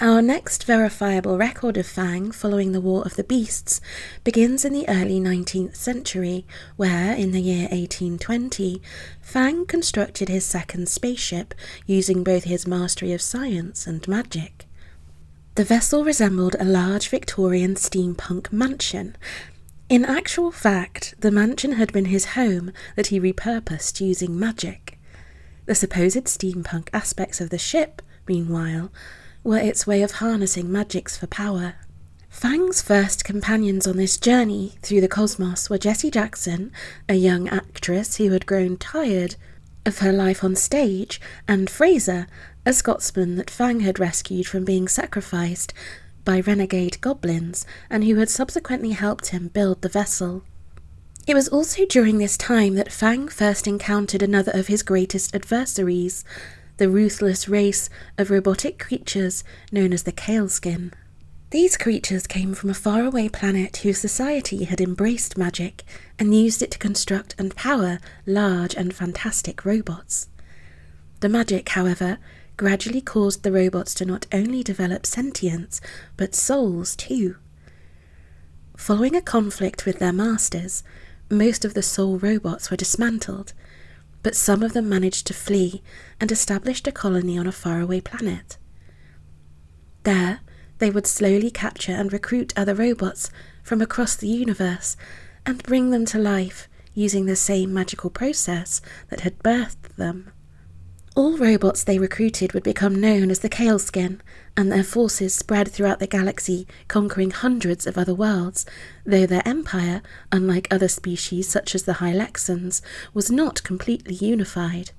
Our next verifiable record of Fang following the War of the Beasts begins in the early 19th century, where, in the year 1820, Fang constructed his second spaceship using both his mastery of science and magic. The vessel resembled a large Victorian steampunk mansion. In actual fact, the mansion had been his home that he repurposed using magic. The supposed steampunk aspects of the ship, meanwhile, were its way of harnessing magics for power. Fang's first companions on this journey through the cosmos were Jessie Jackson, a young actress who had grown tired of her life on stage, and Fraser, a Scotsman that Fang had rescued from being sacrificed by renegade goblins and who had subsequently helped him build the vessel. It was also during this time that Fang first encountered another of his greatest adversaries, the ruthless race of robotic creatures known as the Kaleskin. These creatures came from a faraway planet whose society had embraced magic and used it to construct and power large and fantastic robots. The magic, however, gradually caused the robots to not only develop sentience, but souls too. Following a conflict with their masters, most of the soul robots were dismantled, but some of them managed to flee and established a colony on a faraway planet. There, they would slowly capture and recruit other robots from across the universe and bring them to life using the same magical process that had birthed them. All robots they recruited would become known as the Kaleskin, and their forces spread throughout the galaxy, conquering hundreds of other worlds, though their empire, unlike other species such as the Hylexans, was not completely unified.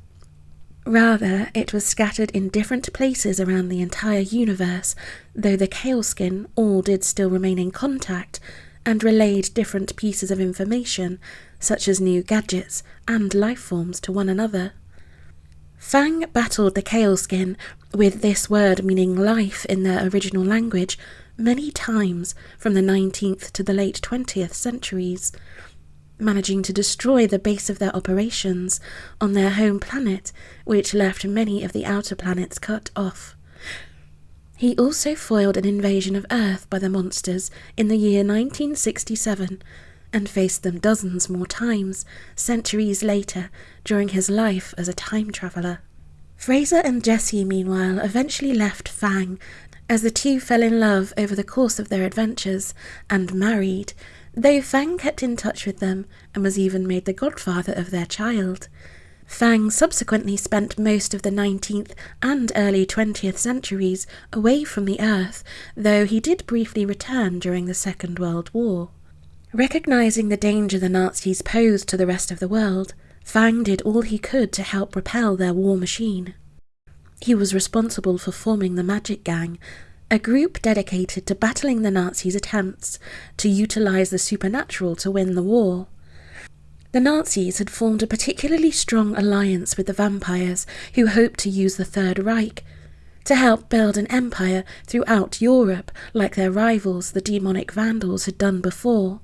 Rather, it was scattered in different places around the entire universe, though the Kaleskin all did still remain in contact and relayed different pieces of information, such as new gadgets and life forms to one another. Fang battled the Kaleskin, with this word meaning life in their original language, many times from the 19th to the late 20th centuries, managing to destroy the base of their operations on their home planet, which left many of the outer planets cut off. He also foiled an invasion of Earth by the monsters in the year 1967, and faced them dozens more times, centuries later, during his life as a time traveller. Fraser and Jessie, meanwhile, eventually left Fang, as the two fell in love over the course of their adventures, and married, though Fang kept in touch with them, and was even made the godfather of their child. Fang subsequently spent most of the 19th and early 20th centuries away from the Earth, though he did briefly return during the Second World War. Recognizing the danger the Nazis posed to the rest of the world, Fang did all he could to help repel their war machine. He was responsible for forming the Magic Gang, a group dedicated to battling the Nazis' attempts to utilize the supernatural to win the war. The Nazis had formed a particularly strong alliance with the vampires, who hoped to use the Third Reich to help build an empire throughout Europe, like their rivals, the demonic Vandals, had done before.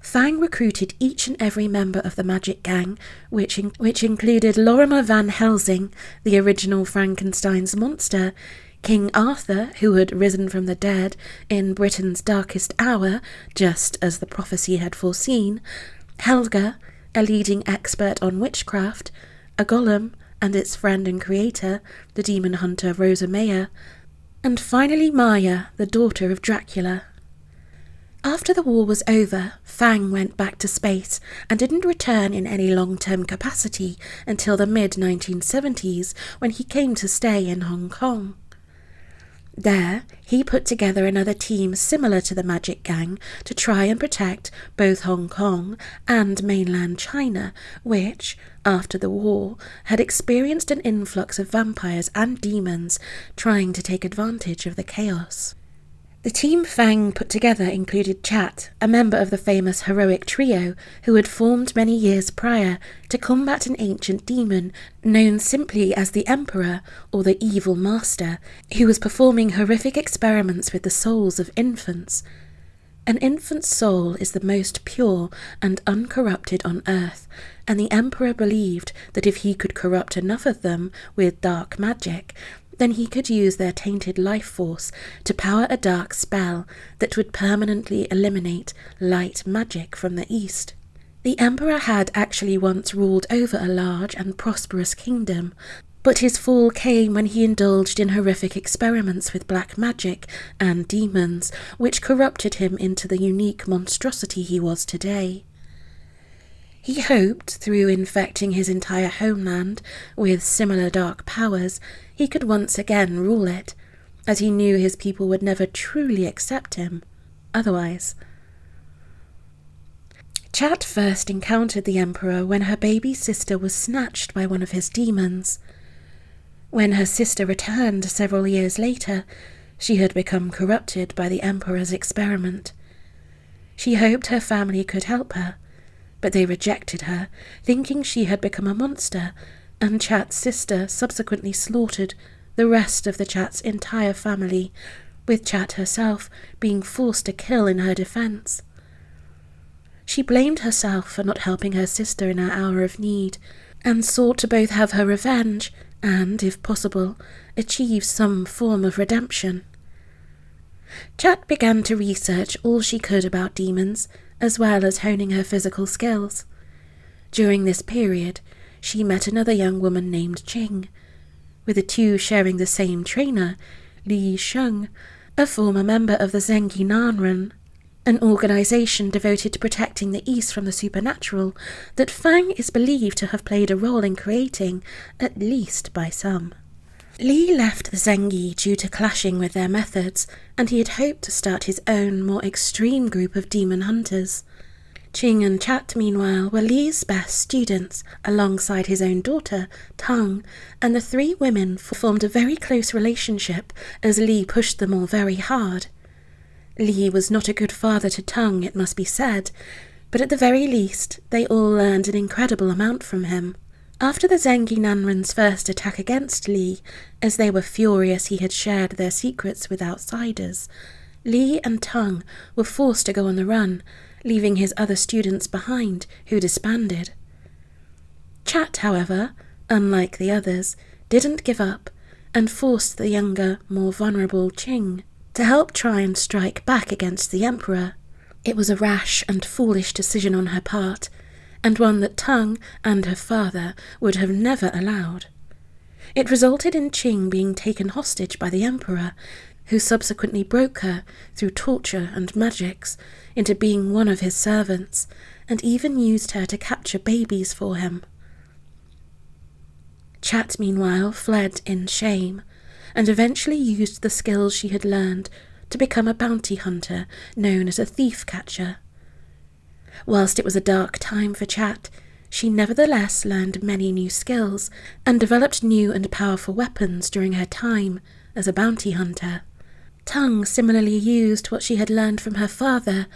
Fang recruited each and every member of the Magic Gang, which included Lorimer Van Helsing, the original Frankenstein's monster, King Arthur, who had risen from the dead in Britain's darkest hour, just as the prophecy had foreseen, Helga, a leading expert on witchcraft, a golem and its friend and creator, the demon hunter Rosa Mayer, and finally Maya, the daughter of Dracula. After the war was over, Fang went back to space and didn't return in any long-term capacity until the mid-1970s, when he came to stay in Hong Kong. There, he put together another team similar to the Magic Gang to try and protect both Hong Kong and mainland China, which, after the war, had experienced an influx of vampires and demons trying to take advantage of the chaos. The team Fang put together included Chat, a member of the famous heroic trio who had formed many years prior to combat an ancient demon known simply as the Emperor or the Evil Master, who was performing horrific experiments with the souls of infants. An infant's soul is the most pure and uncorrupted on earth, and the Emperor believed that if he could corrupt enough of them with dark magic, then he could use their tainted life force to power a dark spell that would permanently eliminate light magic from the East. The Emperor had actually once ruled over a large and prosperous kingdom, but his fall came when he indulged in horrific experiments with black magic and demons, which corrupted him into the unique monstrosity he was today. He hoped, through infecting his entire homeland with similar dark powers, he could once again rule it, as he knew his people would never truly accept him otherwise. Chat first encountered the Emperor when her baby sister was snatched by one of his demons. When her sister returned several years later, she had become corrupted by the Emperor's experiment. She hoped her family could help her, but they rejected her, thinking she had become a monster, and Chat's sister subsequently slaughtered the rest of the Chat's entire family, with Chat herself being forced to kill in her defense. She blamed herself for not helping her sister in her hour of need, and sought to both have her revenge and, if possible, achieve some form of redemption. Chat began to research all she could about demons, as well as honing her physical skills. During this period, she met another young woman named Qing, with the two sharing the same trainer, Li Sheng, a former member of the Zengi Nanren, an organization devoted to protecting the East from the supernatural that Fang is believed to have played a role in creating, at least by some. Li left the Zengi due to clashing with their methods, and he had hoped to start his own, more extreme group of demon hunters. Qing and Chat, meanwhile, were Li's best students, alongside his own daughter, Tang, and the three women formed a very close relationship as Li pushed them all very hard. Li was not a good father to Tang, it must be said, but at the very least, they all learned an incredible amount from him. After the Zengi Nanren's first attack against Li, as they were furious he had shared their secrets with outsiders, Li and Tang were forced to go on the run, leaving his other students behind, who disbanded. Chat, however, unlike the others, didn't give up, and forced the younger, more vulnerable Qing to help try and strike back against the Emperor. It was a rash and foolish decision on her part, and one that Tang and her father would have never allowed. It resulted in Qing being taken hostage by the Emperor, who subsequently broke her, through torture and magics, into being one of his servants, and even used her to capture babies for him. Chat, meanwhile, fled in shame, and eventually used the skills she had learned to become a bounty hunter known as a thief catcher. Whilst it was a dark time for Chat, she nevertheless learned many new skills and developed new and powerful weapons during her time as a bounty hunter. Tang similarly used what she had learned from her father,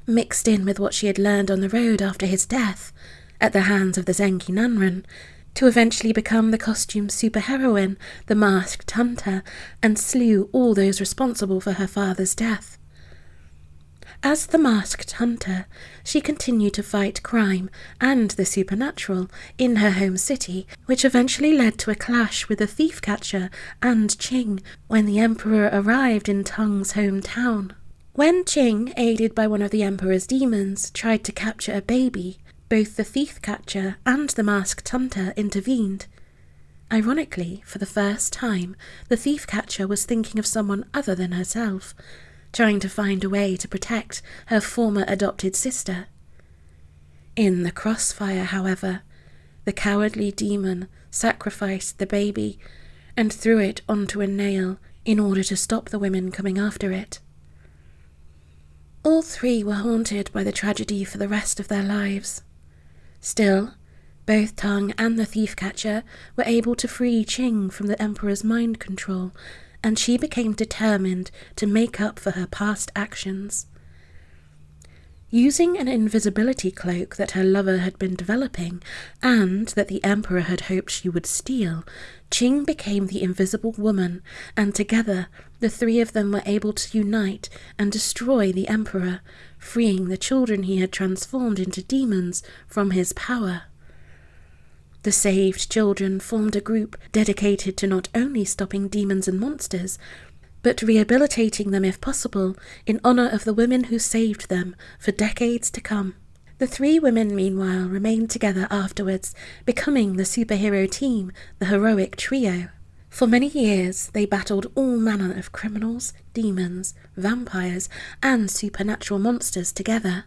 mixed in with what she had learned on the road after his death, at the hands of the Zengi Nanren, to eventually become the costume superheroine, the Masked Hunter, and slew all those responsible for her father's death. As the Masked Hunter, she continued to fight crime and the supernatural in her home city, which eventually led to a clash with the thief catcher and Qing when the Emperor arrived in Tang's hometown. When Qing, aided by one of the Emperor's demons, tried to capture a baby, both the thief catcher and the Masked Hunter intervened. Ironically, for the first time, the thief catcher was thinking of someone other than herself, trying to find a way to protect her former adopted sister. In the crossfire, however, the cowardly demon sacrificed the baby and threw it onto a nail in order to stop the women coming after it. All three were haunted by the tragedy for the rest of their lives. Still, both Tang and the thief catcher were able to free Qing from the Emperor's mind control, and she became determined to make up for her past actions. Using an invisibility cloak that her lover had been developing, and that the Emperor had hoped she would steal, Qing became the Invisible Woman, and together the three of them were able to unite and destroy the Emperor, freeing the children he had transformed into demons from his power. The saved children formed a group dedicated to not only stopping demons and monsters, but rehabilitating them if possible in honour of the women who saved them for decades to come. The three women, meanwhile, remained together afterwards, becoming the superhero team, the Heroic Trio. For many years, they battled all manner of criminals, demons, vampires, and supernatural monsters together.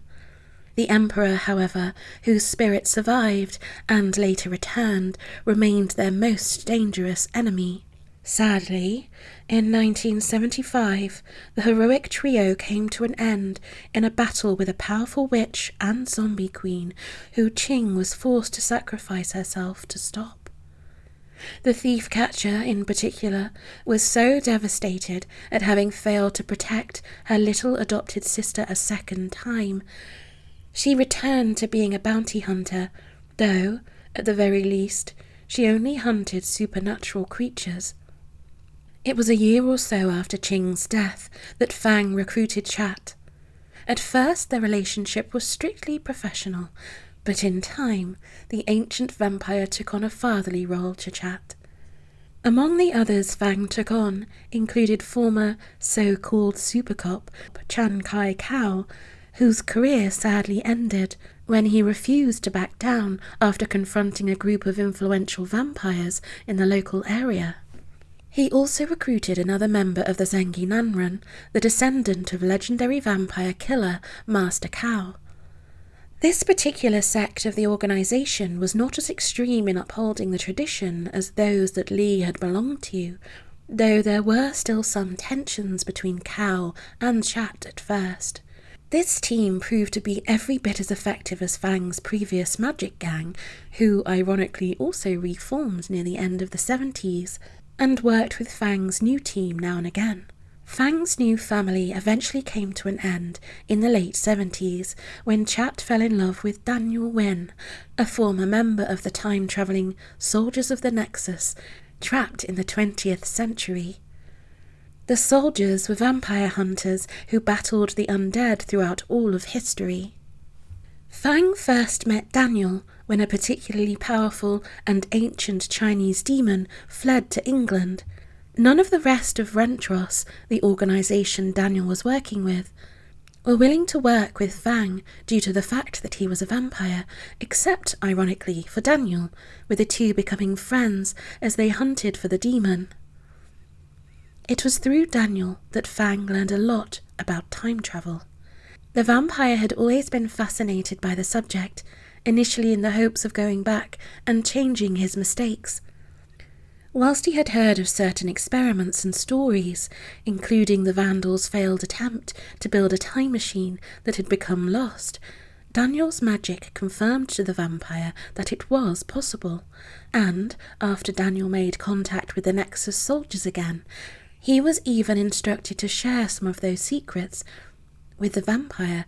The Emperor, however, whose spirit survived and later returned, remained their most dangerous enemy. Sadly, in 1975, the Heroic Trio came to an end in a battle with a powerful witch and zombie queen who Ching was forced to sacrifice herself to stop. The thief-catcher, in particular, was so devastated at having failed to protect her little adopted sister a second time. She returned to being a bounty hunter, though, at the very least, she only hunted supernatural creatures. It was a year or so after Ching's death that Fang recruited Chat. At first their relationship was strictly professional, but in time the ancient vampire took on a fatherly role to Chat. Among the others Fang took on included former so-called supercop Chan Kai Kao, whose career sadly ended when he refused to back down after confronting a group of influential vampires in the local area. He also recruited another member of the Zengi Nanran, the descendant of legendary vampire killer Master Cao. This particular sect of the organization was not as extreme in upholding the tradition as those that Li had belonged to, though there were still some tensions between Cao and Chat at first. This team proved to be every bit as effective as Fang's previous magic gang, who ironically also reformed near the end of the 70s, and worked with Fang's new team now and again. Fang's new family eventually came to an end in the late 70s when Chat fell in love with Daniel Wynn, a former member of the time-travelling Soldiers of the Nexus, trapped in the 20th century. The soldiers were vampire hunters who battled the undead throughout all of history. Fang first met Daniel when a particularly powerful and ancient Chinese demon fled to England. None of the rest of Rentros, the organisation Daniel was working with, were willing to work with Fang due to the fact that he was a vampire, except, ironically, for Daniel, with the two becoming friends as they hunted for the demon. It was through Daniel that Fang learned a lot about time travel. The vampire had always been fascinated by the subject, initially in the hopes of going back and changing his mistakes. Whilst he had heard of certain experiments and stories, including the Vandals' failed attempt to build a time machine that had become lost, Daniel's magic confirmed to the vampire that it was possible, and, after Daniel made contact with the Nexus soldiers again, he was even instructed to share some of those secrets with the vampire,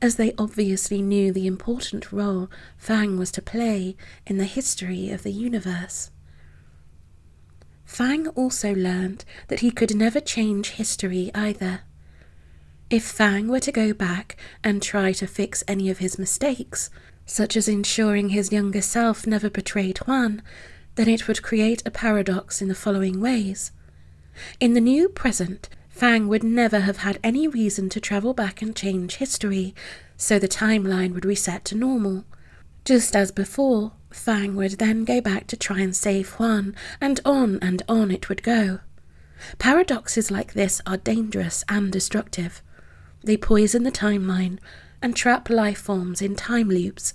as they obviously knew the important role Fang was to play in the history of the universe. Fang also learned that he could never change history either. If Fang were to go back and try to fix any of his mistakes, such as ensuring his younger self never betrayed Juan, then it would create a paradox in the following ways. In the new present, Fang would never have had any reason to travel back and change history, so the timeline would reset to normal. Just as before, Fang would then go back to try and save Juan, and on it would go. Paradoxes like this are dangerous and destructive. They poison the timeline and trap life forms in time loops.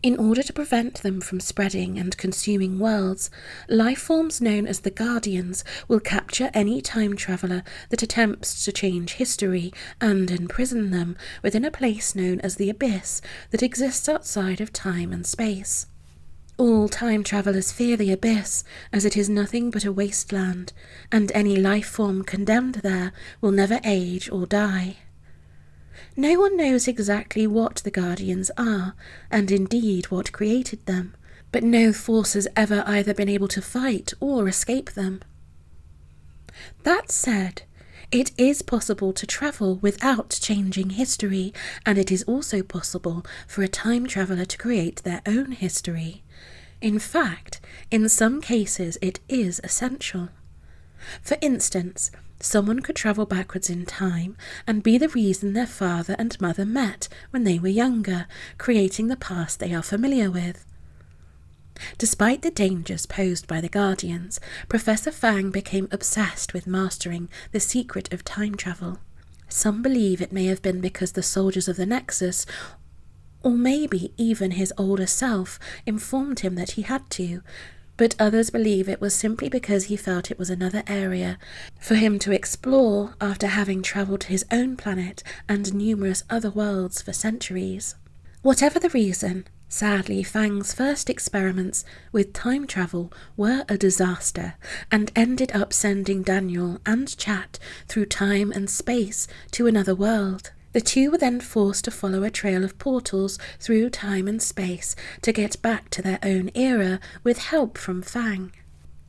In order to prevent them from spreading and consuming worlds, life forms known as the Guardians will capture any time traveller that attempts to change history and imprison them within a place known as the Abyss that exists outside of time and space. All time travellers fear the Abyss, as it is nothing but a wasteland, and any life form condemned there will never age or die. No one knows exactly what the Guardians are, and indeed what created them, but no force has ever either been able to fight or escape them. That said, it is possible to travel without changing history, and it is also possible for a time traveller to create their own history. In fact, in some cases it is essential. For instance, someone could travel backwards in time and be the reason their father and mother met when they were younger, creating the past they are familiar with. Despite the dangers posed by the Guardians, Professor Fang became obsessed with mastering the secret of time travel. Some believe it may have been because the soldiers of the Nexus, or maybe even his older self, informed him that he had to, but others believe it was simply because he felt it was another area for him to explore after having travelled to his own planet and numerous other worlds for centuries. Whatever the reason, sadly, Fang's first experiments with time travel were a disaster and ended up sending Daniel and Chat through time and space to another world. The two were then forced to follow a trail of portals through time and space to get back to their own era with help from Fang.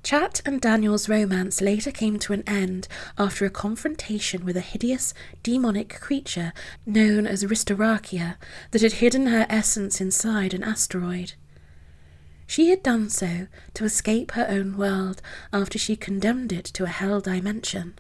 Chat and Daniel's romance later came to an end after a confrontation with a hideous, demonic creature known as Ristorachia that had hidden her essence inside an asteroid. She had done so to escape her own world after she condemned it to a hell dimension.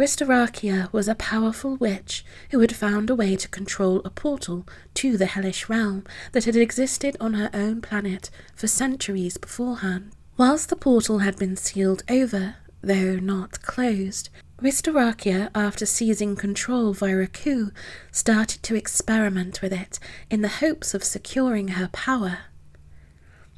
Ristorachia was a powerful witch who had found a way to control a portal to the hellish realm that had existed on her own planet for centuries beforehand. Whilst the portal had been sealed over, though not closed, Ristorachia, after seizing control via a coup, started to experiment with it in the hopes of securing her power.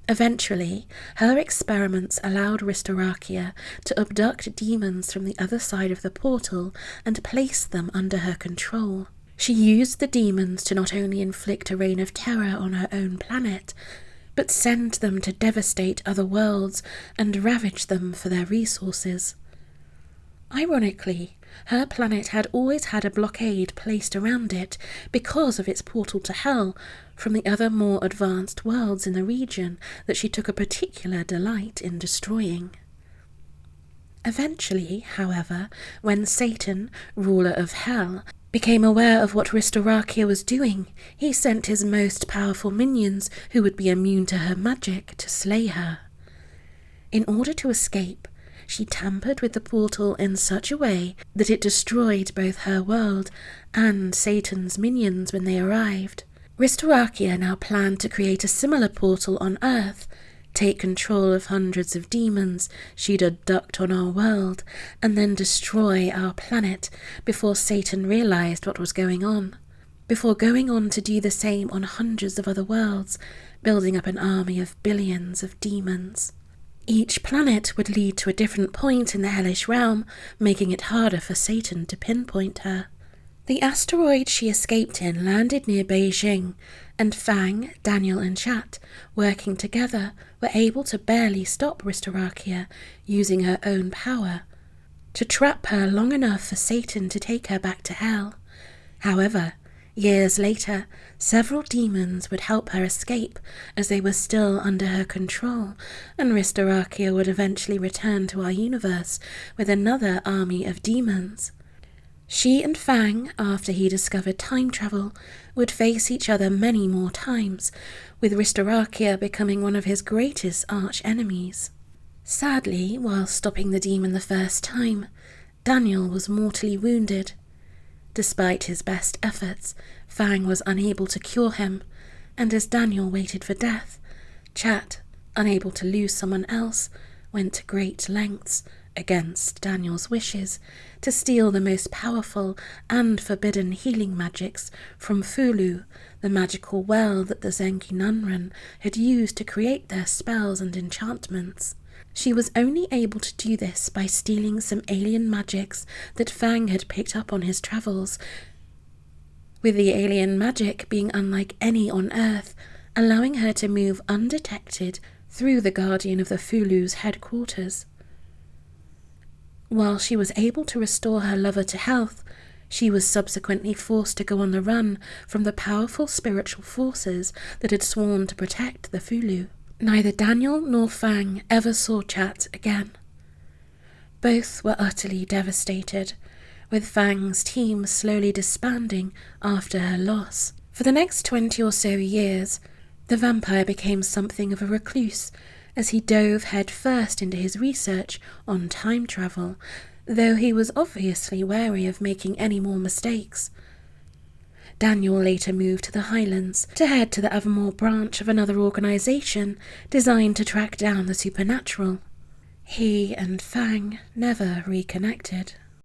Eventually, her experiments allowed Ristorachia to abduct demons from the other side of the portal and place them under her control. She used the demons to not only inflict a reign of terror on her own planet, but send them to devastate other worlds and ravage them for their resources. Ironically, her planet had always had a blockade placed around it because of its portal to hell from the other more advanced worlds in the region that she took a particular delight in destroying. Eventually, however, when Satan, ruler of hell, became aware of what Ristorachia was doing, he sent his most powerful minions, who would be immune to her magic, to slay her. In order to escape, she tampered with the portal in such a way that it destroyed both her world and Satan's minions when they arrived. Ristorachia now planned to create a similar portal on Earth, take control of hundreds of demons she'd abduct on our world, and then destroy our planet before Satan realized what was going on, before going on to do the same on hundreds of other worlds, building up an army of billions of demons. Each planet would lead to a different point in the hellish realm, making it harder for Satan to pinpoint her. The asteroid she escaped in landed near Beijing, and Fang, Daniel and Chat, working together, were able to barely stop Ristorachia using her own power, to trap her long enough for Satan to take her back to hell. However, years later, several demons would help her escape as they were still under her control, and Ristorachia would eventually return to our universe with another army of demons. She and Fang, after he discovered time travel, would face each other many more times, with Ristorachia becoming one of his greatest arch-enemies. Sadly, while stopping the demon the first time, Daniel was mortally wounded. Despite his best efforts, Fang was unable to cure him, and as Daniel waited for death, Chat, unable to lose someone else, went to great lengths, against Daniel's wishes, to steal the most powerful and forbidden healing magics from Fulu, the magical well that the Zenki Nunrun had used to create their spells and enchantments. She was only able to do this by stealing some alien magics that Fang had picked up on his travels, with the alien magic being unlike any on Earth, allowing her to move undetected through the Guardian of the Fulu's headquarters. While she was able to restore her lover to health, she was subsequently forced to go on the run from the powerful spiritual forces that had sworn to protect the Fulu. Neither Daniel nor Fang ever saw Chat again. Both were utterly devastated, with Fang's team slowly disbanding after her loss. For the next 20 or so years, The vampire became something of a recluse as he dove headfirst into his research on time travel, though he was obviously wary of making any more mistakes. Daniel later moved to the Highlands to head to the Evermore branch of another organisation designed to track down the supernatural. He and Fang never reconnected.